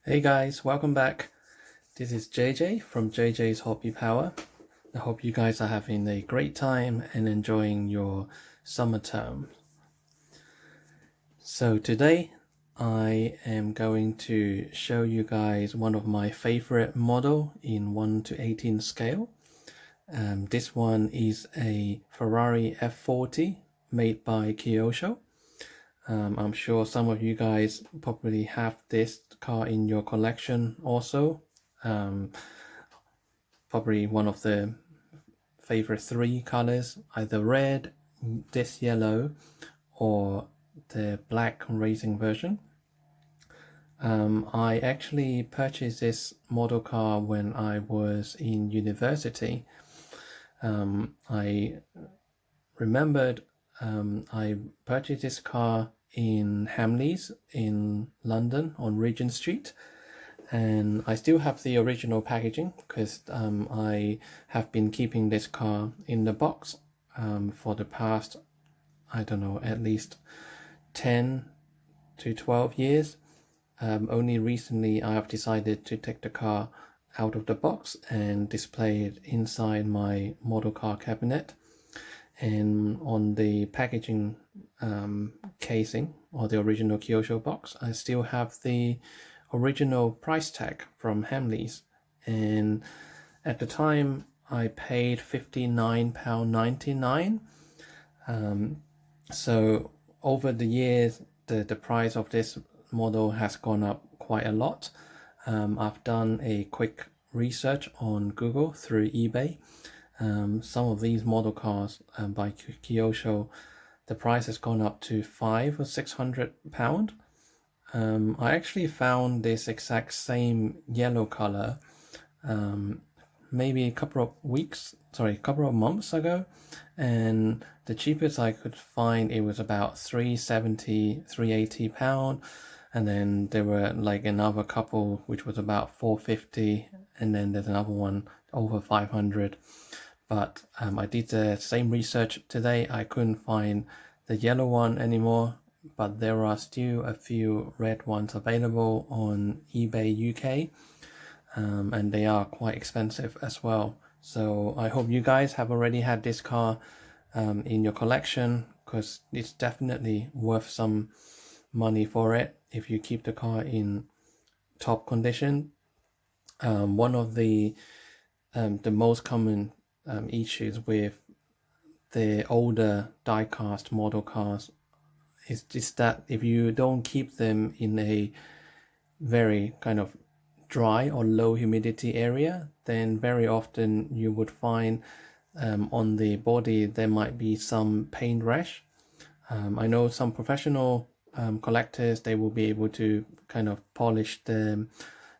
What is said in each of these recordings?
Hey guys, welcome back. This is JJ from JJ's Hobby Power. I hope you guys are having a great time and enjoying your summer term. So today I am going to show you guys one of my favorite model in 1 to 18 scale. This one is a Ferrari F40 made by Kyosho. I'm sure some of you guys probably have this car in your collection also. Probably one of the favorite three colors, either red, this yellow, or the black racing version. I actually purchased this model car when I was in university. I remembered I purchased this car in Hamleys in London on Regent Street, and I still have the original packaging because I have been keeping this car in the box for the past, I don't know, at least 10 to 12 years. Only recently I have decided to take the car out of the box and display it inside my model car cabinet. And on the packaging casing or the original Kyosho box, I still have the original price tag from Hamleys, and at the time I paid £59.99. So over the years the price of this model has gone up quite a lot. I've done a quick research on Google through eBay. Some of these model cars by Kyosho, the price has gone up to £500 or £600. I actually found this exact same yellow color maybe a couple of months ago, and the cheapest I could find, it was about £370, £380, and then there were like another couple which was about £450, and then there's another one over £500. But I did the same research today. I couldn't find the yellow one anymore, but there are still a few red ones available on eBay UK, and they are quite expensive as well. So I hope you guys have already had this car in your collection, because it's definitely worth some money for it if you keep the car in top condition. One of the most common issues with the older die-cast model cars is just that if you don't keep them in a very kind of dry or low humidity area, then very often you would find on the body there might be some paint rash. I know some professional collectors, they will be able to kind of polish the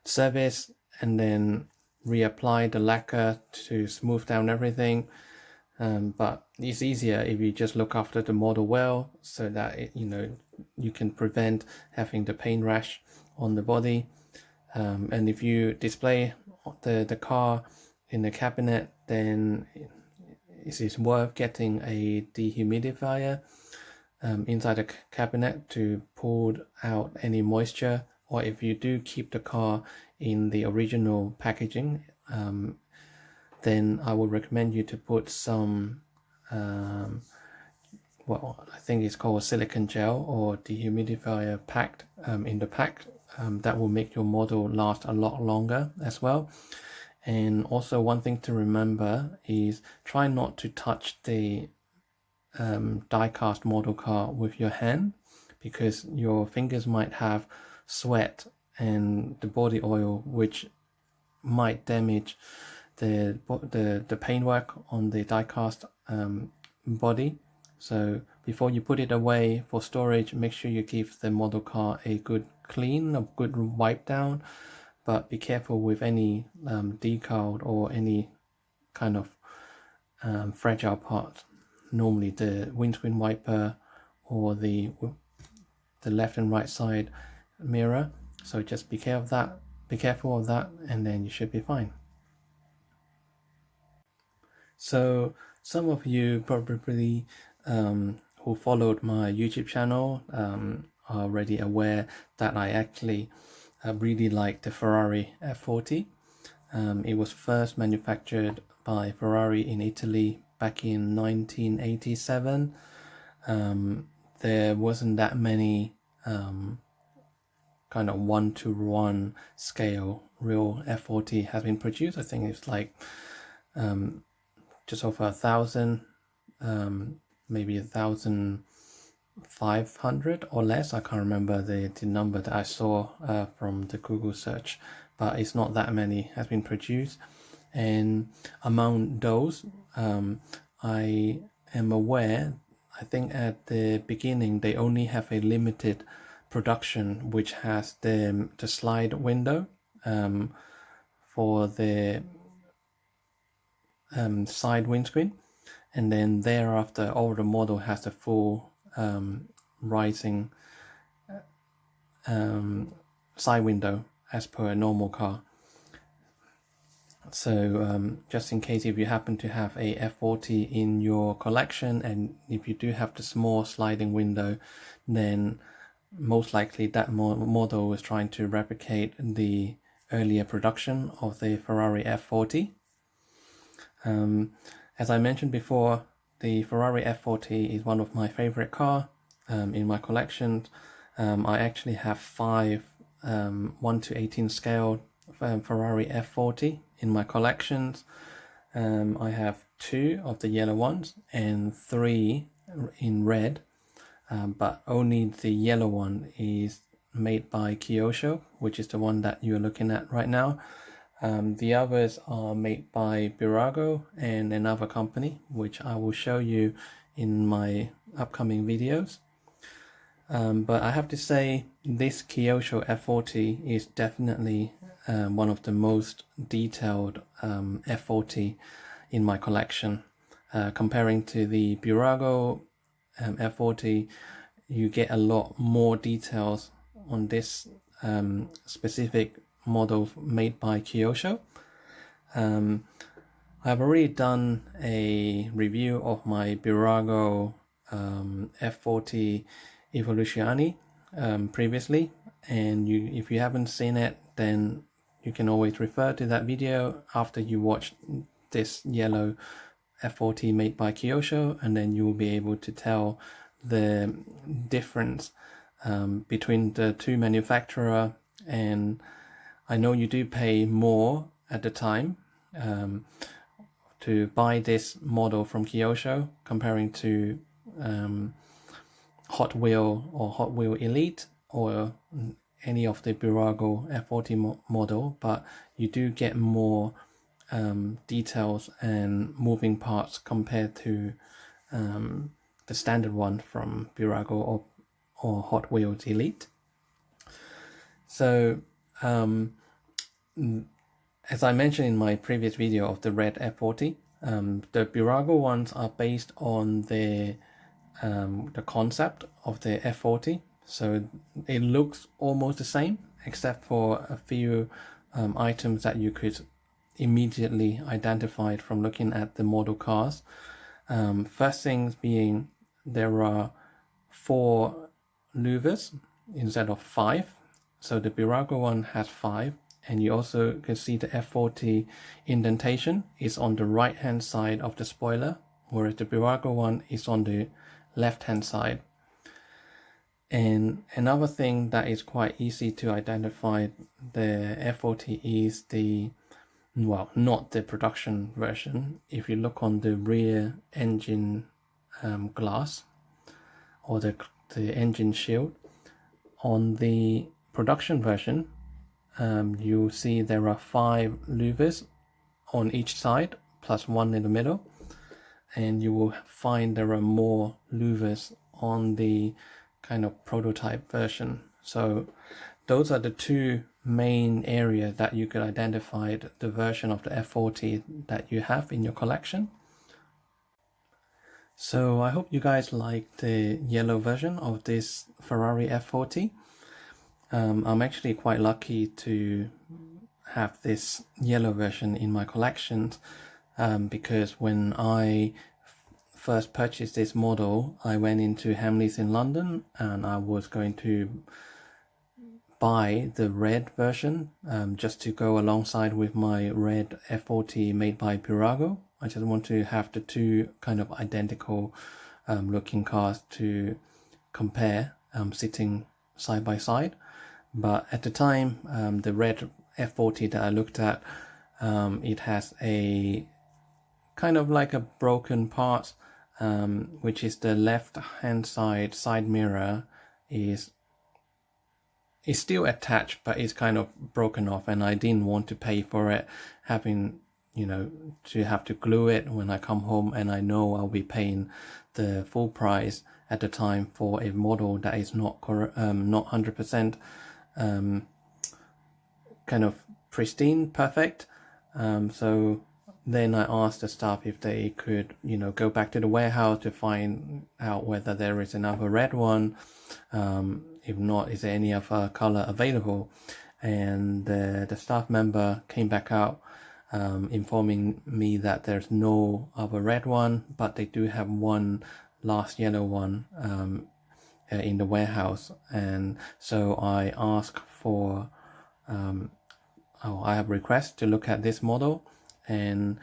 surface and then reapply the lacquer to smooth down everything. But it's easier if you just look after the model well, so that you can prevent having the paint rash on the body. And if you display the car in the cabinet, then it is worth getting a dehumidifier inside the cabinet to pull out any moisture. Or if you do keep the car in the original packaging, then I would recommend you to put some well, I think it's called silicone gel or dehumidifier packed in the pack. That will make your model last a lot longer as well. And also, one thing to remember is try not to touch the die-cast model car with your hand, because your fingers might have sweat and the body oil, which might damage the paintwork on the die-cast body. So before you put it away for storage, make sure you give the model car a good clean, a good wipe down. But be careful with any decal or any kind of fragile part. Normally the windscreen wiper or the left and right side mirror. So just be careful of that, and then you should be fine. So some of you probably who followed my YouTube channel are already aware that I actually I really like the Ferrari F40. It was first manufactured by Ferrari in Italy back in 1987. There wasn't that many kind of 1-to-1 scale real F40 has been produced. I think it's like just over 1,000, maybe 1,500 or less. I can't remember the number that I saw from the Google search, but it's not that many has been produced. And among those, I am aware, I think at the beginning they only have a limited production which has the slide window for the side windscreen, and then thereafter all the model has the full rising side window as per a normal car. So just in case if you happen to have a F40 in your collection, and if you do have the small sliding window, then most likely that model was trying to replicate the earlier production of the Ferrari F40. As I mentioned before, the Ferrari F40 is one of my favorite cars in my collection. I actually have 5 1/18 scale Ferrari F40 in my collections. I have 2 of the yellow ones and 3 in red, but only the yellow one is made by Kyosho, which is the one that you're looking at right now. The others are made by Birago and another company, which I will show you in my upcoming videos. But I have to say this Kyosho F40 is definitely one of the most detailed F40 in my collection. Comparing to the Birago F40, you get a lot more details on this specific model made by Kyosho. I've already done a review of my Birago F40 Evoluzione previously, and if you haven't seen it, then you can always refer to that video after you watch this yellow F40 made by Kyosho, and then you will be able to tell the difference between the two manufacturers. And I know you do pay more at the time to buy this model from Kyosho comparing to Hot Wheel or Hot Wheel Elite or any of the Birago F40 model, but you do get more details and moving parts compared to the standard one from Birago or Hot Wheels Elite. So as I mentioned in my previous video of the red F40, the Birago ones are based on the concept of the F40, so it looks almost the same except for a few items that you could immediately identify from looking at the model cars. First things being there are 4 louvers instead of 5, so the Birago one has 5, and you also can see the F40 indentation is on the right hand side of the spoiler, whereas the Birago one is on the left hand side. And another thing that is quite easy to identify the F40 is the, well, not the production version. If you look on the rear engine glass or the engine shield, on the production version you'll see there are 5 louvers on each side plus 1 in the middle, and you will find there are more louvers on the kind of prototype version. So those are the 2 main areas that you could identify the version of the F40 that you have in your collection. So I hope you guys like the yellow version of this Ferrari F40. I'm actually quite lucky to have this yellow version in my collection because when I first purchased this model, I went into Hamleys in London and I was going to buy the red version just to go alongside with my red F40 made by Pirago. I just want to have the two kind of identical looking cars to compare sitting side by side. But at the time, the red F40 that I looked at, it has a kind of like a broken part, which is the left hand side mirror is still attached, but it's kind of broken off, and I didn't want to pay for it, having to have to glue it when I come home, and I know I'll be paying the full price at the time for a model that is not 100% kind of pristine, perfect. So then I asked the staff if they could go back to the warehouse to find out whether there is another red one. If not, is there any other color available? And the staff member came back out, informing me that there's no other red one, but they do have one last yellow one in the warehouse. And so I asked for I have request to look at this model, and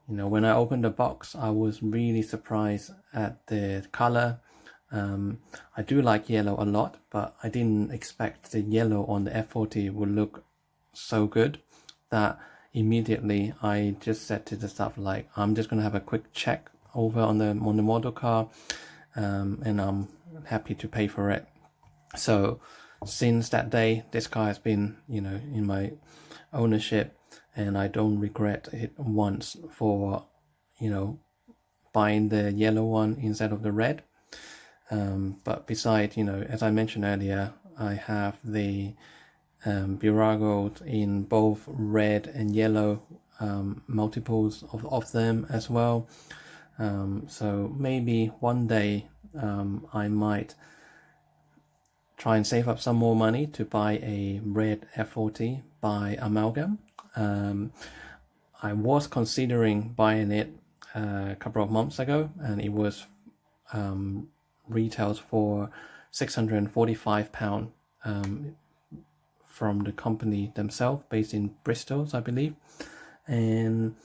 when I opened the box, I was really surprised at the color. I do like yellow a lot, but I didn't expect the yellow on the F40 would look so good that immediately I just said to the staff, like, I'm just gonna have a quick check over on the model car, and I'm happy to pay for it. So since that day, this car has been in my ownership, and I don't regret it once for buying the yellow one instead of the red. But besides, as I mentioned earlier, I have the Pirago in both red and yellow, multiples of them as well. So maybe one day I might try and save up some more money to buy a red F40 by Amalgam. I was considering buying it a couple of months ago, and it was retails for £645 from the company themselves, based in Bristol, I believe. And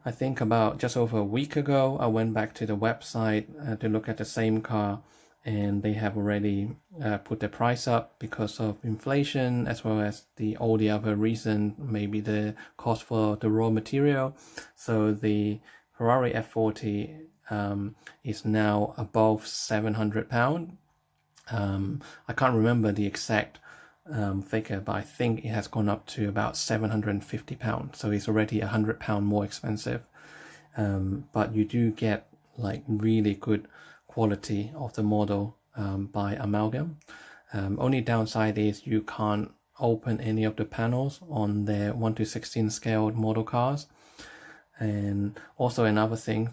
I think about just over a week ago, I went back to the website to look at the same car, and they have already put the price up because of inflation, as well as all the other reason, maybe the cost for the raw material. So the Ferrari F40 is now above £700. I can't remember the exact figure, but I think it has gone up to about £750. So it's already £100 more expensive. But you do get like really good quality of the model by Amalgam. Only downside is you can't open any of the panels on their 1:16 scaled model cars. And also another thing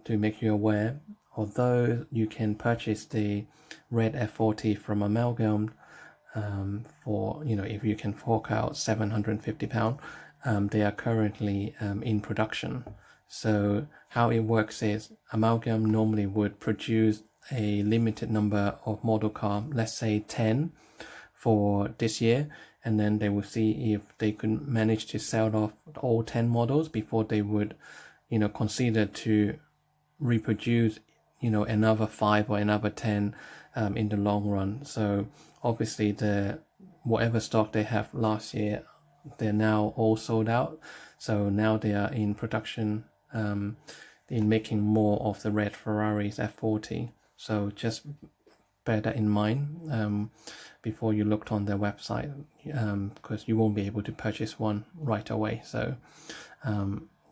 to make you aware, although you can purchase the red F40 from Amalgam for if you can fork out £750, they are currently in production. So how it works is Amalgam normally would produce a limited number of model car, let's say 10 for this year, and then they will see if they could manage to sell off all 10 models before they would consider to reproduce another 5 or another 10 in the long run. So obviously the whatever stock they have last year, they're now all sold out. So now they are in production in making more of the red Ferraris F40. So just bear that in mind before you looked on their website, because you won't be able to purchase one right away. So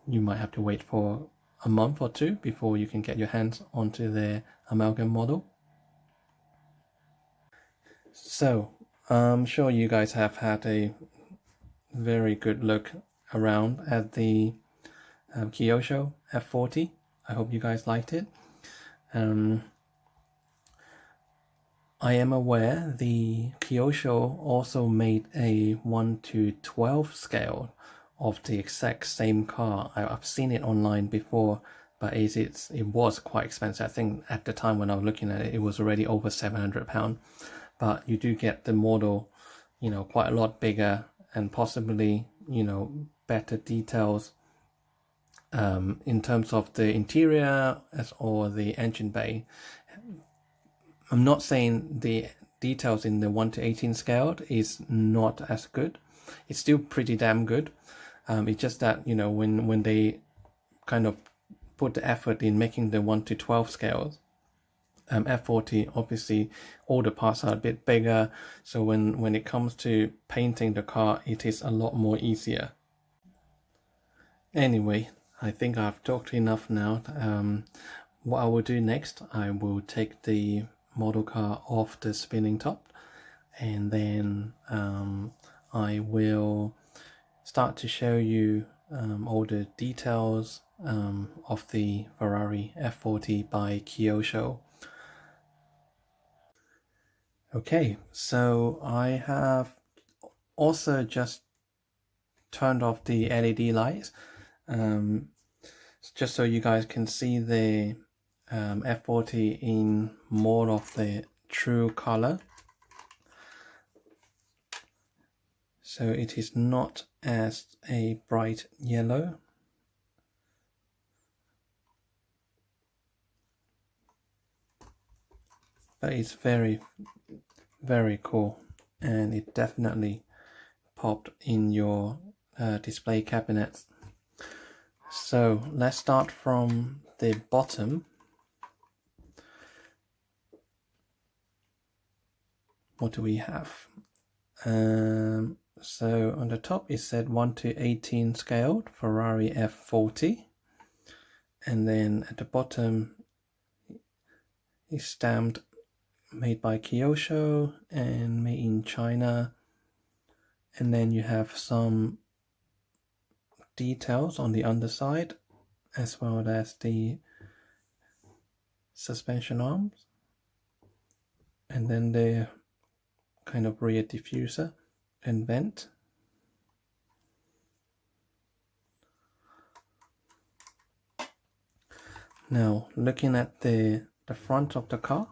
you might have to wait for a month or two before you can get your hands onto their Amalgam model. So I'm sure you guys have had a very good look around at the Kyosho F40. I hope you guys liked it. I am aware the Kyosho also made a 1:12 scale of the exact same car. I've seen it online before, but it was quite expensive. I think at the time when I was looking at it, it was already over £700. But you do get the model quite a lot bigger and possibly, better details in terms of the interior or the engine bay. I'm not saying the details in the 1:18 scale is not as good. It's still pretty damn good. It's just that, when they kind of put the effort in making the 1:12 scales, F40, obviously all the parts are a bit bigger, so when it comes to painting the car, it is a lot more easier. Anyway, I think I've talked enough now. What I will do next, I will take the model car off the spinning top, and then I will start to show you all the details of the Ferrari F40 by Kyosho. Okay, so I have also just turned off the LED lights, just so you guys can see the F40 in more of the true color. So it is not as a bright yellow. But it's very, very cool, and it definitely popped in your display cabinets. So let's start from the bottom. What do we have? So on the top it said 1:18 scaled Ferrari F40, and then at the bottom is stamped made by Kyosho and made in China, and then you have some details on the underside as well as the suspension arms, and then the kind of rear diffuser and vent. Now looking at the front of the car,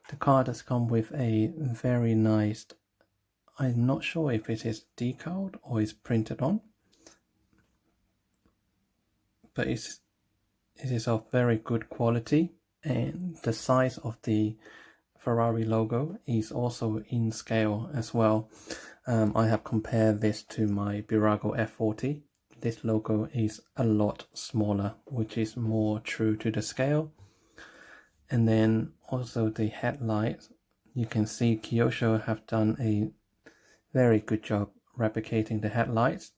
the car does come with a very nice, I'm not sure if it is decaled or is printed on, but it is of very good quality, and the size of the Ferrari logo is also in scale as well. I have compared this to my Birago F40. This logo is a lot smaller, which is more true to the scale. And then also the headlights, you can see Kyosho have done a very good job replicating the headlights.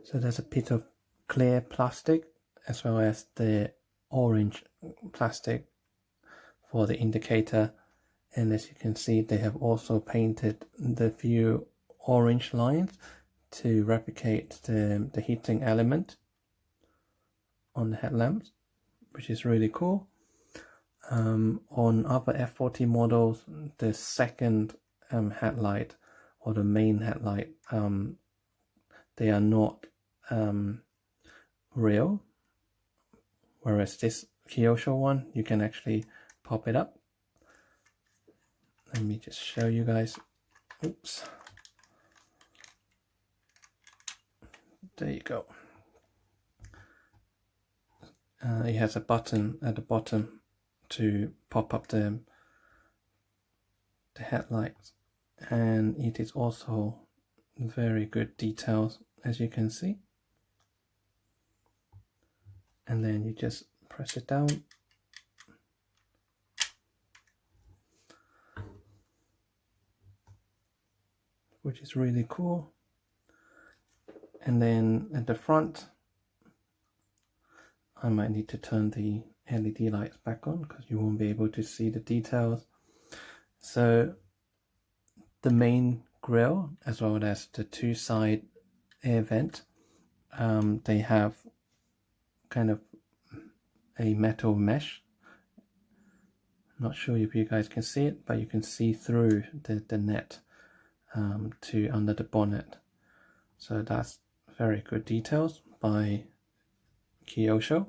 So there's a bit of clear plastic as well as the orange plastic for the indicator, and as you can see they have also painted the few orange lines to replicate the heating element on the headlamps, which is really cool. On other F40 models, the second headlight or the main headlight, they are not real, whereas this Kyosho one, you can actually pop it up. Let me just show you guys. Oops. There you go. It has a button at the bottom to pop up the headlights, and it is also very good details, as you can see. And then you just press it down, which is really cool. And then at the front, I might need to turn the LED lights back on because you won't be able to see the details. So the main grille as well as the two side air vent, they have kind of a metal mesh. Not sure if you guys can see it, but you can see through the net to under the bonnet. So that's very good details by Kyosho.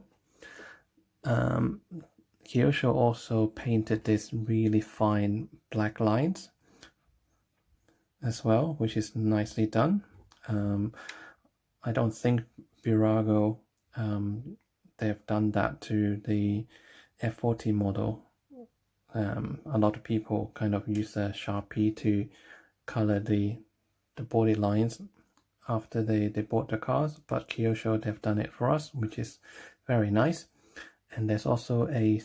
Kyosho also painted this really fine black lines as well, which is nicely done. I don't think Burago they've done that to the F40 model. A lot of people kind of use a Sharpie to color the body lines after they bought the cars, but Kyosho they've done it for us, which is very nice. And there's also a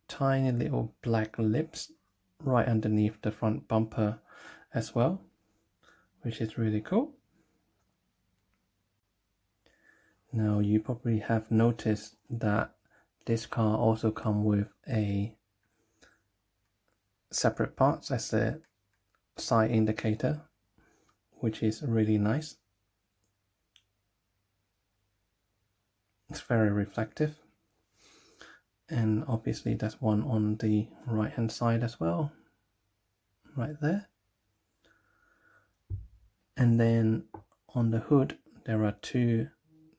tiny little black lips right underneath the front bumper as well, which is really cool. Now you probably have noticed that this car also comes with a separate parts as a side indicator, which is really nice. It's very reflective, and obviously there's one on the right hand side as well, right there. And then on the hood there are two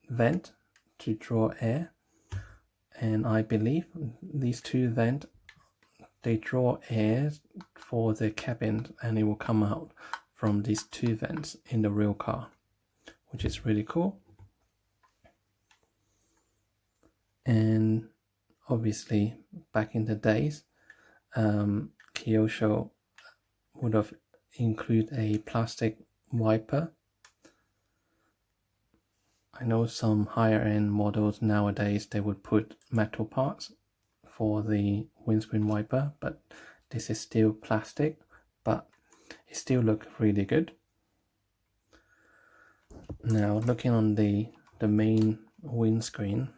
vents to draw air, and I believe these two vents they draw air for the cabin, and it will come out from these two vents in the real car, which is really cool. And obviously back in the days, Kyosho would have included a plastic wiper. I know some higher end models nowadays they would put metal parts for the windscreen wiper, but this is still plastic, but it still looks really good. Now looking on the main windscreen,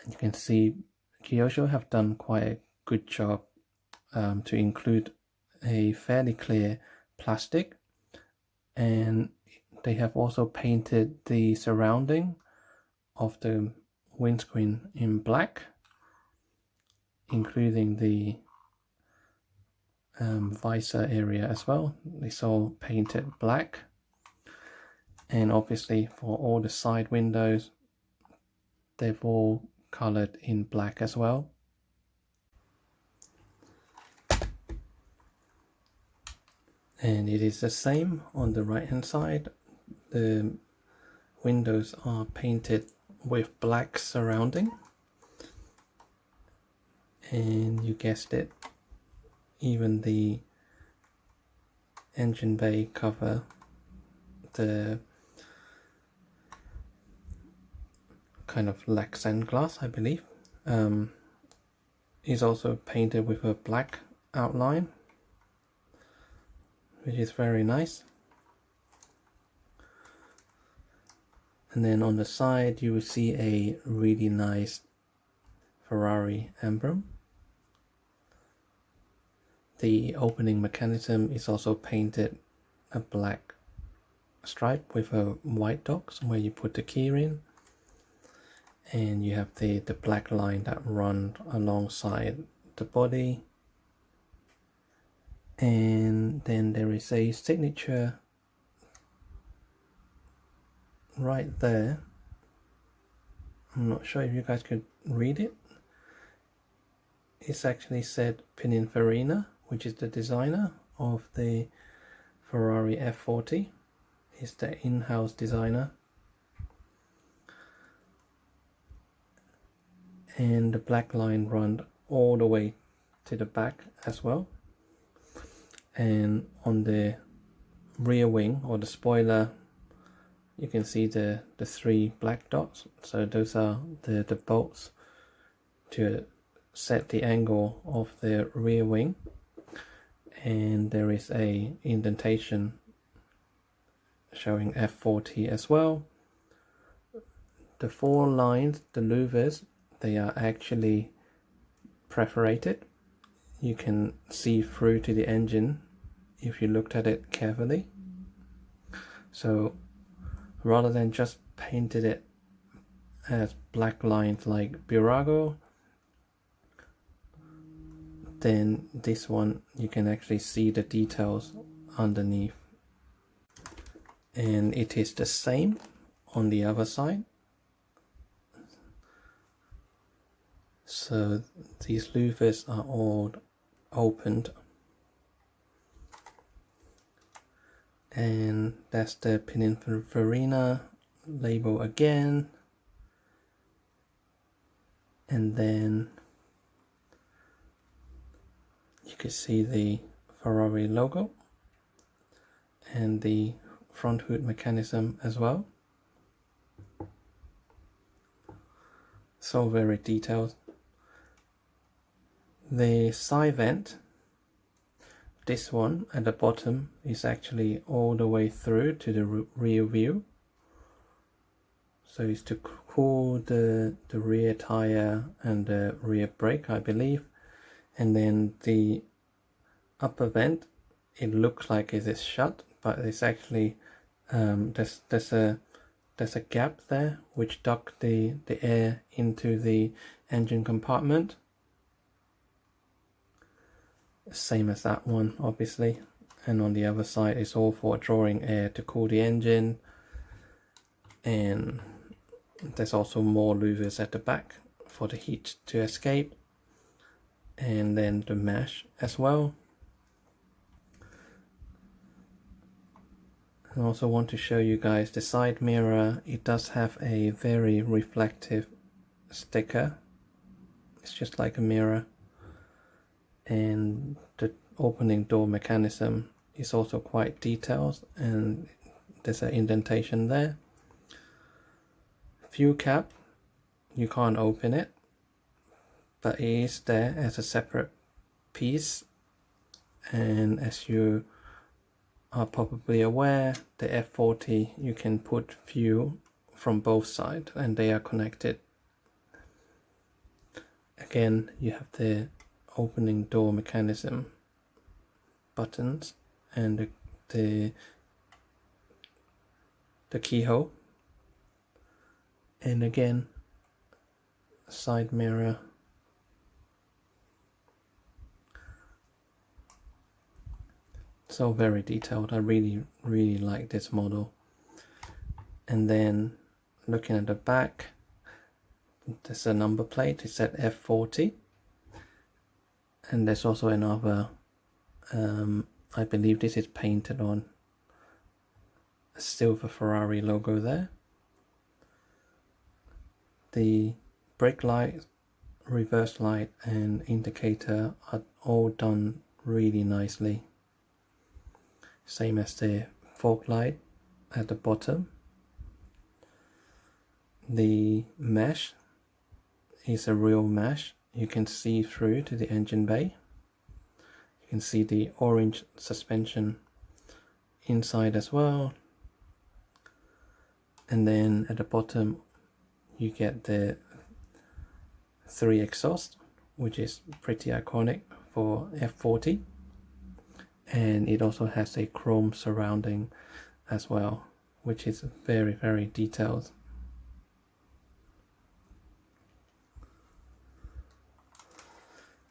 you can see Kyosho have done quite a good job to include a fairly clear plastic, and they have also painted the surrounding of the windscreen in black, including the visor area as well. It's all painted black, and obviously for all the side windows they've all colored in black as well. And it is the same on the right hand side. The windows are painted with black surrounding, and you guessed it, even the engine bay cover, the kind of accent glass I believe, is also painted with a black outline, which is very nice. And then on the side you will see a really nice Ferrari emblem. The opening mechanism is also painted a black stripe with a white dot where you put the key in, and you have the black line that run alongside the body, and then there is a signature right there. I'm not sure if you guys could read it. It's actually said Pininfarina, which is the designer of the Ferrari F40. He's the in-house designer. And the black line runs all the way to the back as well. And on the rear wing or the spoiler, you can see the three black dots. So those are the bolts to set the angle of the rear wing. And there is a indentation showing F40 as well. The four lines, the louvers, they are actually perforated. You can see through to the engine if you looked at it carefully. So rather than just painted it as black lines like Burago, then this one you can actually see the details underneath. And it is the same on the other side. So these louvers are all opened, and that's the Pininfarina label again, and then you can see the Ferrari logo and the front hood mechanism as well. So very detailed. The side vent, this one at the bottom, is actually all the way through to the rear view. So it's to cool the rear tire and the rear brake, I believe. And then the upper vent, it looks like it is shut, but it's actually there's a gap there which duct the air into the engine compartment. Same as that one, obviously. And on the other side, it's all for drawing air to cool the engine. And there's also more louvers at the back for the heat to escape, and then the mesh as well. I also want to show you guys the side mirror. It does have a very reflective sticker. It's just like a mirror. And the opening door mechanism is also quite detailed, and there's an indentation there. Fuel cap, you can't open it, but it is there as a separate piece. And as you are probably aware, the F40, you can put fuel from both sides and they are connected. Again, you have the opening door mechanism buttons and the keyhole, and again side mirror. So very detailed. I really like this model. And then looking at the back, there's a number plate. It said F40, and there's also another I believe this is painted on a silver Ferrari logo there. The brake light, reverse light and indicator are all done really nicely. Same as the fog light at the bottom. The mesh is a real mesh. You can see through to the engine bay. You can see the orange suspension inside as well. And then at the bottom you get the 3 exhaust, which is pretty iconic for F40. And it also has a chrome surrounding as well, which is very detailed.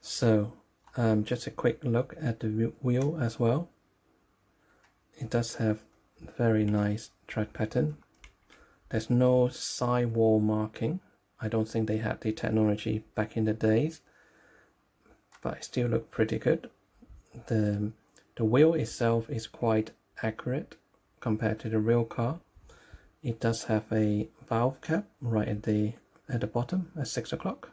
So just a quick look at the wheel as well. It does have very nice tread pattern. There's no sidewall marking. I don't think they had the technology back in the days, but it still look pretty good. The wheel itself is quite accurate compared to the real car. It does have a valve cap right at the bottom at 6 o'clock,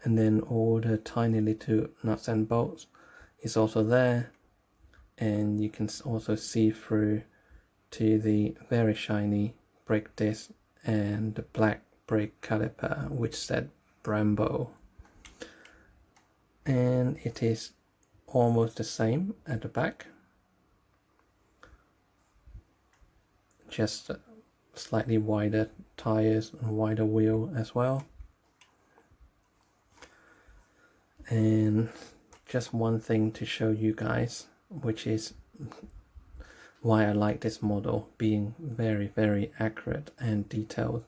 and then all the tiny little nuts and bolts is also there, and you can also see through to the very shiny brake disc and the black brake caliper which said Brembo. And it is almost the same at the back, just slightly wider tires and wider wheel as well. And just one thing to show you guys, which is why I like this model, being very accurate and detailed.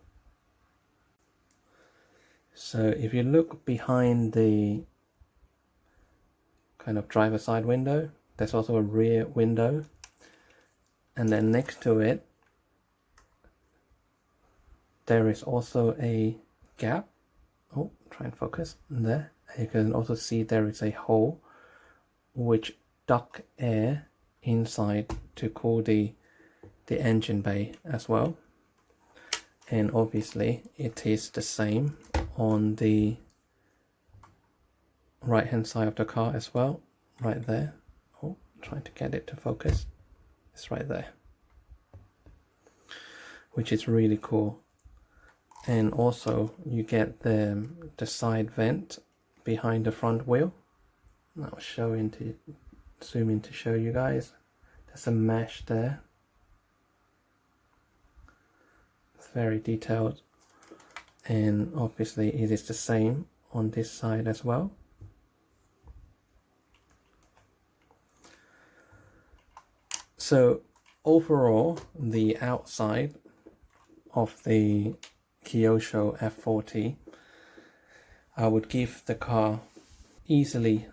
So if you look behind the kind of driver side window, there's also a rear window, and then next to it there is also a gap. Oh, try and focus there. You can also see there is a hole which duct air inside to cool the engine bay as well. And obviously it is the same on the right hand side of the car as well, right there. Oh, trying to get it to focus. It's right there, which is really cool. And also you get the side vent behind the front wheel. I'll zoom in to show you guys. There's a mesh there. It's very detailed, and obviously it is the same on this side as well. So overall, the outside of the Kyosho F40, I would give the car easily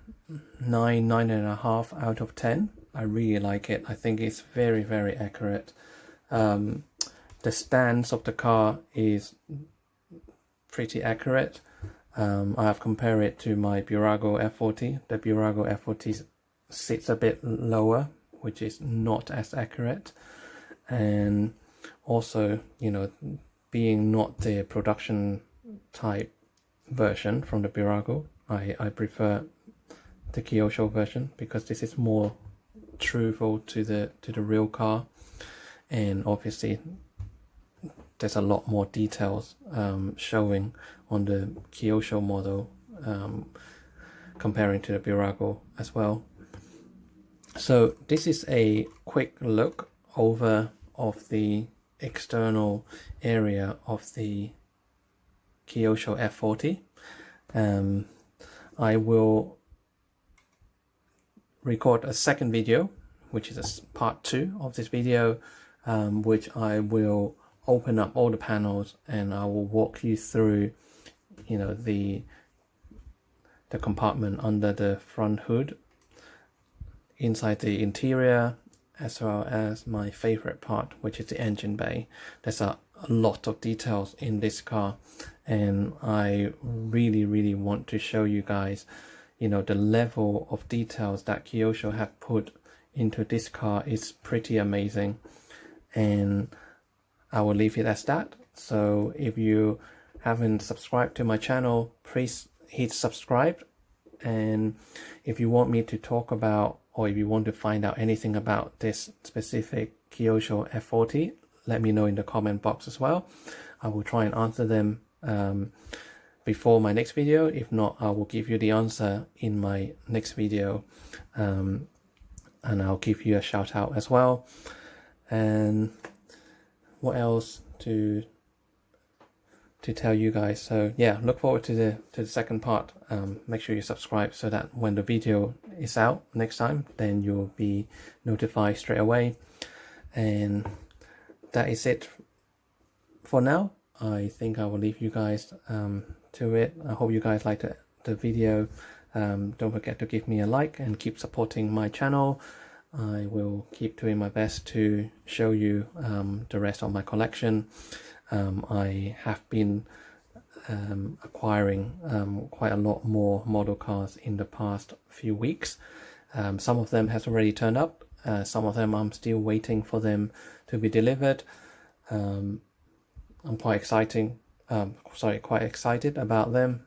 9.5 out of 10. I really like it. I think it's very, very accurate. The stance of the car is pretty accurate. I have compared it to my Burago F40. The Burago F40 sits a bit lower, which is not as accurate. And also, you know, being not the production type version from the Burago, I prefer the Kyosho version because this is more truthful to the real car, and obviously there's a lot more details showing on the Kyosho model comparing to the Burago as well. So this is a quick look over of the external area of the Kyosho F40. I will record a second video, which is a part 2 of this video, which I will open up all the panels and I will walk you through, you know, the compartment under the front hood, inside the interior, as well as my favorite part, which is the engine bay. There's a lot of details in this car, and I really want to show you guys, you know, the level of details that Kyosho have put into this car is pretty amazing. And I will leave it as that. So if you haven't subscribed to my channel, please hit subscribe. And if you want me to talk about, or if you want to find out anything about this specific Kyosho F40, let me know in the comment box as well. I will try and answer them before my next video. If not, I will give you the answer in my next video, and I'll give you a shout out as well. And what else to tell you guys? So yeah, look forward to the second part. Make sure you subscribe so that when the video is out next time, then you'll be notified straight away. And that is it for now. I think I will leave you guys to it. I hope you guys liked the video. Don't forget to give me a like and keep supporting my channel. I will keep doing my best to show you the rest of my collection. I have been acquiring quite a lot more model cars in the past few weeks. Some of them has already turned up. Some of them I'm still waiting for them to be delivered. I'm quite excited about them.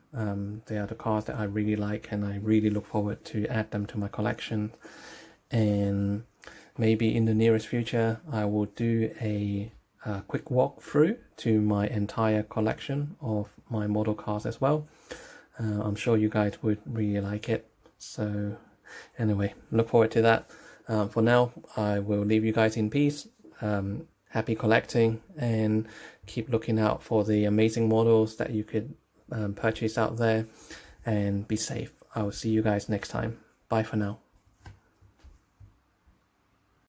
They are the cars that I really like, and I really look forward to add them to my collection. And maybe in the nearest future I will do a quick walkthrough to my entire collection of my model cars as well. I'm sure you guys would really like it. So anyway, look forward to that. For now, I will leave you guys in peace. Happy collecting, and keep looking out for the amazing models that you could purchase out there, and be safe. I will see you guys next time. Bye for now.